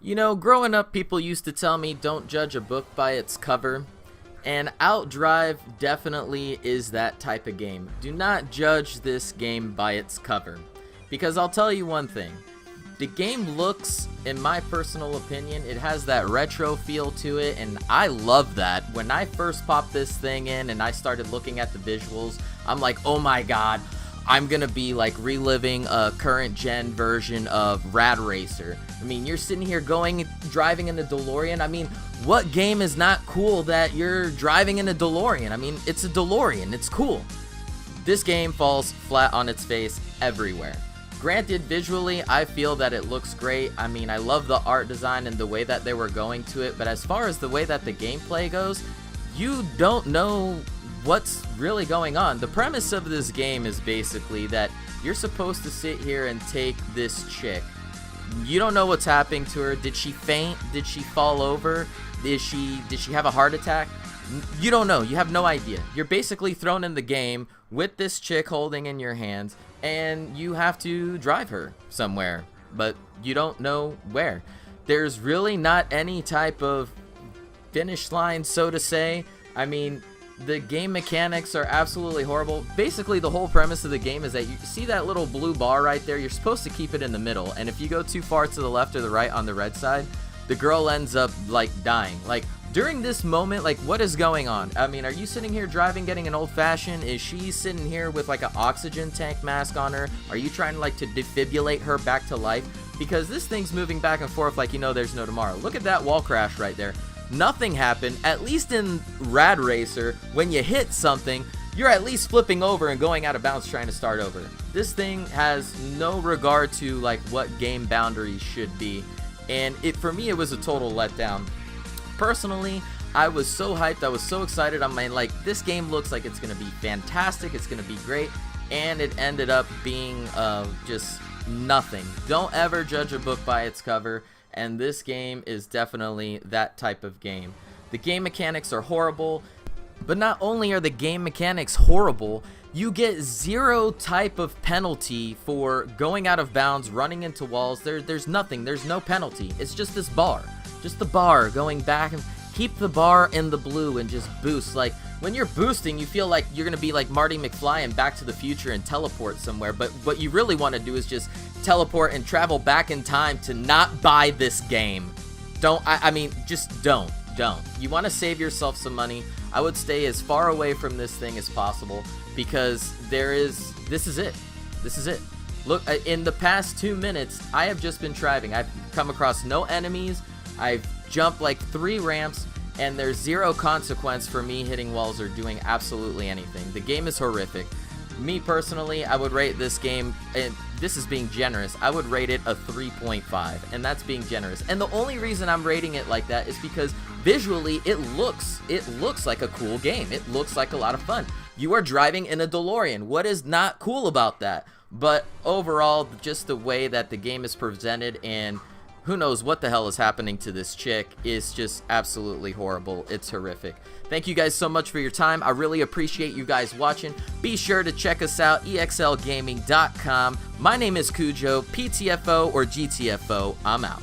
You know, growing up, people used to tell me don't judge a book by its cover, and Out Drive definitely is that type of game. Do not judge this game by its cover, because I'll tell you one thing. The game looks, in my personal opinion, it has that retro feel to it, and I love that. When I first popped this thing in and I started looking at the visuals, I'm like, oh my god, I'm gonna be like reliving a current gen version of Rad Racer. I mean, you're sitting here driving in a DeLorean. I mean, what game is not cool that you're driving in a DeLorean? I mean, it's a DeLorean, it's cool. This game falls flat on its face everywhere. Granted, visually, I feel that it looks great. I mean, I love the art design and the way that they were going to it, but as far as the way that the gameplay goes, you don't know what's really going on. The premise of this game is basically that you're supposed to sit here and take this chick. You don't know what's happening to her. Did she faint? Did she fall over? Did she have a heart attack? You don't know. You have no idea. You're basically thrown in the game with this chick holding in your hands, and you have to drive her somewhere, but you don't know where. There's really not any type of finish line, so to say. I mean, the game mechanics are absolutely horrible. Basically, the whole premise of the game is that you see that little blue bar right there. You're supposed to keep it in the middle, and if you go too far to the left or the right on the red side, the girl ends up like dying. Like, during this moment, like, what is going on? I mean, are you sitting here driving, getting an old-fashioned? Is she sitting here with like an oxygen tank mask on her? Are you trying to like to defibrillate her back to life? Because this thing's moving back and forth like you know there's no tomorrow. Look at that wall crash right there. Nothing happened. At least in Rad Racer, when you hit something, you're at least flipping over and going out of bounds trying to start over. This thing has no regard to like what game boundaries should be, and for me it was a total letdown. Personally, I was so hyped, I was so excited. I'm like, this game looks like it's gonna be fantastic, it's gonna be great, and it ended up being just nothing. Don't ever judge a book by its cover, and this game is definitely that type of game. The game mechanics are horrible, but not only are the game mechanics horrible, you get zero type of penalty for going out of bounds, running into walls. There's nothing, there's no penalty. It's just this bar. Just the bar going back, and keep the bar in the blue and just boost. Like, when you're boosting, you feel like you're gonna be like Marty McFly in Back to the Future and teleport somewhere, but what you really want to do is just teleport and travel back in time to not buy this game. I mean, just don't. You want to save yourself some money. I would stay as far away from this thing as possible, because this is it. Look, in the past 2 minutes, I have just been driving. I've come across no enemies. I've jumped like 3 ramps, and there's zero consequence for me hitting walls or doing absolutely anything. The game is horrific. Me personally, I would rate this game, and this is being generous, I would rate it a 3.5, and that's being generous. And the only reason I'm rating it like that is because visually it looks like a cool game. It looks like a lot of fun. You are driving in a DeLorean. What is not cool about that? But overall, just the way that the game is presented, and who knows what the hell is happening to this chick, is just absolutely horrible. It's horrific. Thank you guys so much for your time. I really appreciate you guys watching. Be sure to check us out, exlgaming.com. My name is Cujo, PTFO or GTFO. I'm out.